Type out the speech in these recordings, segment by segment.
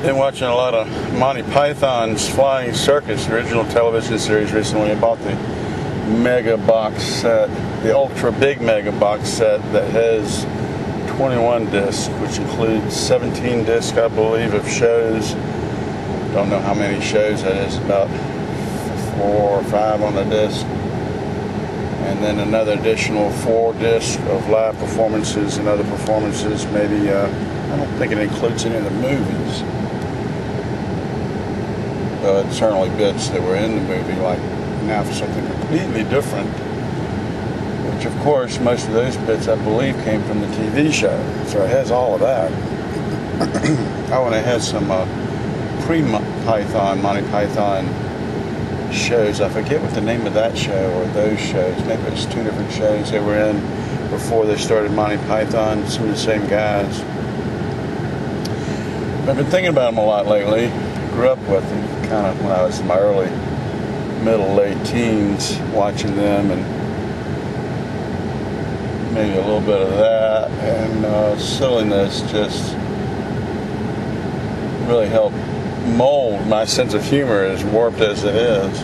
Been watching a lot of Monty Python's Flying Circus original television series recently. I bought the mega box set, the ultra big mega box set that has 21 discs, which includes 17 discs, I believe, of shows. Don't know how many shows that is, about 4 or 5 on the disc. And then another additional 4 discs of live performances and other performances. Maybe, I don't think it includes any of the movies. But certainly bits that were in the movie, like now for something completely different. Which, of course, most of those bits, I believe, came from the TV show. So it has all of that. Oh, and it has some pre-Python, Monty Python shows. I forget what the name of that show or those shows. Maybe it's 2 different shows they were in before they started Monty Python. Some of the same guys. I've been thinking about them a lot lately. Grew up with them kind of when I was in my early, middle, late teens, watching them, and maybe a little bit of that, and silliness just really helped mold my sense of humor, as warped as it is.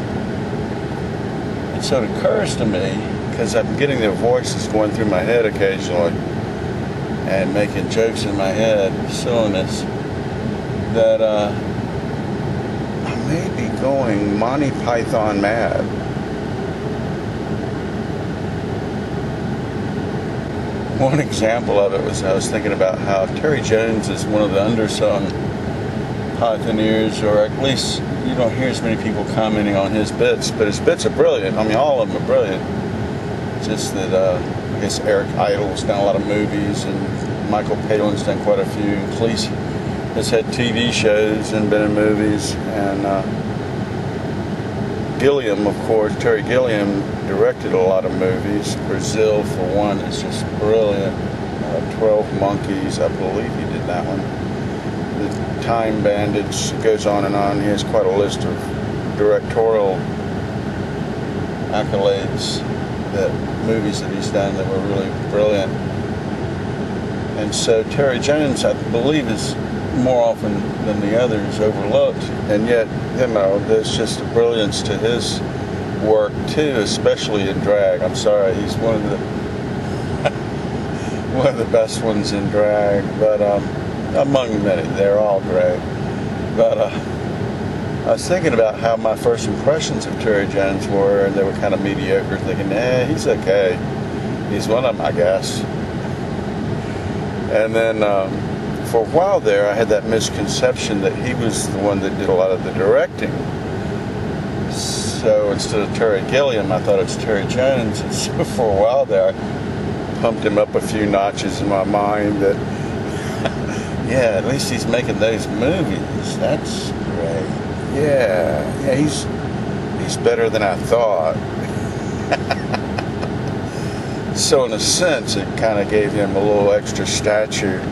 And so it occurs to me, because I'm getting their voices going through my head occasionally and making jokes in my head, silliness, that I may be going Monty Python Mad. One example of it was, I was thinking about how Terry Jones is one of the undersung Pythoneers, or at least you don't hear as many people commenting on his bits, but his bits are brilliant. I mean, all of them are brilliant. Just that, I guess Eric Idle's done a lot of movies, and Michael Palin's done quite a few. Cleese has had TV shows and been in movies, and Gilliam, of course, Terry Gilliam directed a lot of movies. Brazil, for one, is just brilliant. 12 Monkeys, I believe he did that one. The Time Bandits, goes on and on. He has quite a list of directorial accolades, that movies that he's done that were really brilliant. And so Terry Jones, I believe, is more often than the others overlooked, and yet, you know, there's just a brilliance to his work too, especially in drag. I'm sorry, he's one of the one of the best ones in drag, but among many, they're all great. But I was thinking about how my first impressions of Terry Jones were, and they were kind of mediocre, thinking, he's okay, he's one of them, I guess. And then for a while there, I had that misconception that he was the one that did a lot of the directing. So instead of Terry Gilliam, I thought it's Terry Jones. And so for a while there, I pumped him up a few notches in my mind that, yeah, at least he's making those movies. That's great. Yeah, he's better than I thought. So in a sense, it kind of gave him a little extra stature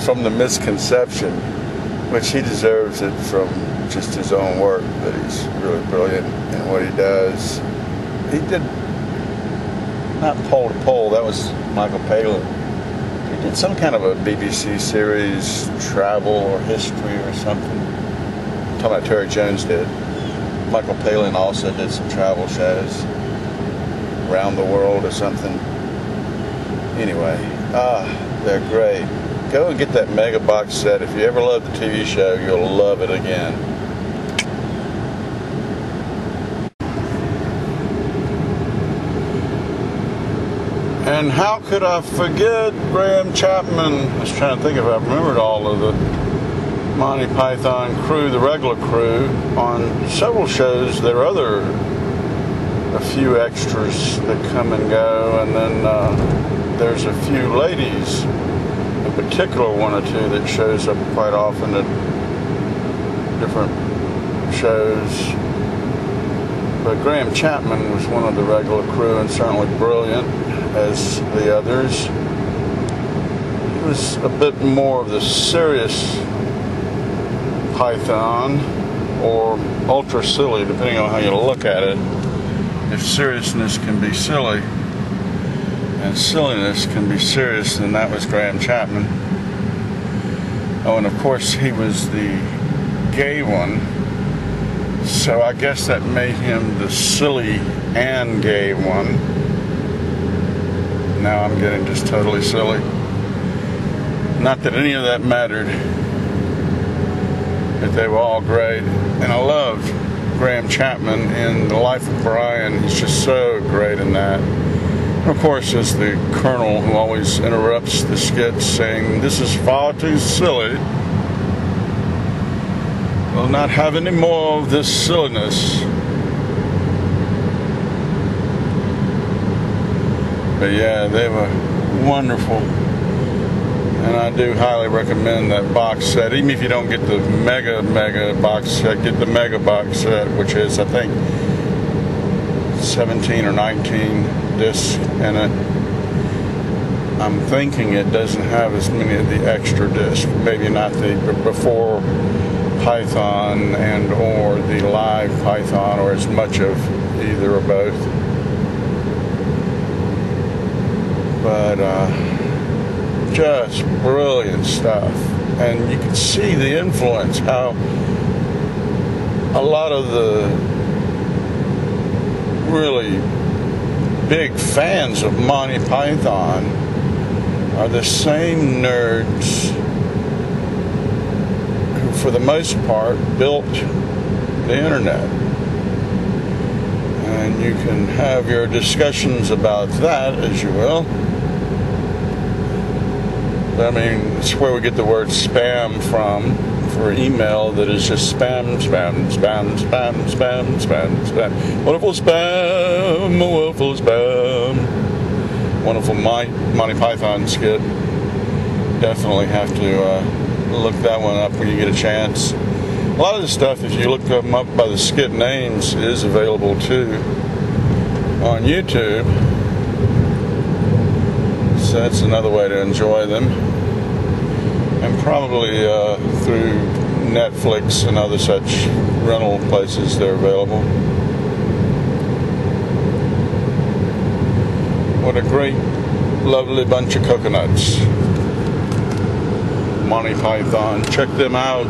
from the misconception, which he deserves it from just his own work, that he's really brilliant in what he does. He did, not Pole to Pole, that was Michael Palin. He did some kind of a BBC series, travel or history or something. I'm talking about Terry Jones did. Michael Palin also did some travel shows, around the world or something. Anyway, they're great. Go and get that mega box set. If you ever loved the TV show, you'll love it again. And how could I forget Graham Chapman? I was trying to think if I remembered all of the Monty Python crew, the regular crew. On several shows, there are a few extras that come and go, and then there's a few ladies, in particular one or two that shows up quite often at different shows. But Graham Chapman was one of the regular crew, and certainly brilliant as the others. He was a bit more of the serious Python, or ultra silly, depending on how you look at it. If seriousness can be silly, and silliness can be serious, then that was Graham Chapman. Oh, and of course he was the gay one, so I guess that made him the silly and gay one. Now I'm getting just totally silly. Not that any of that mattered, that they were all great. And I loved Graham Chapman in The Life of Brian. He's just so great in that. And of course, there's the Colonel who always interrupts the skits saying, "This is far too silly. We'll not have any more of this silliness." But yeah, they were wonderful. And I do highly recommend that box set. Even if you don't get the mega box set, get the mega box set, which is, I think, 17 or 19 discs in it. I'm thinking it doesn't have as many of the extra discs. Maybe not the before Python and or the live Python, or as much of either or both. But just brilliant stuff. And you can see the influence, how a lot of the really big fans of Monty Python are the same nerds who, for the most part, built the internet. And you can have your discussions about that, as you will. I mean, it's where we get the word spam from, for email that is just spam. Wonderful spam. Wonderful Monty Python skit. Definitely have to look that one up when you get a chance. A lot of the stuff, if you look them up by the skit names, is available too on YouTube. So that's another way to enjoy them. And probably through Netflix and other such rental places they're available. What a great, lovely bunch of coconuts. Monty Python. Check them out.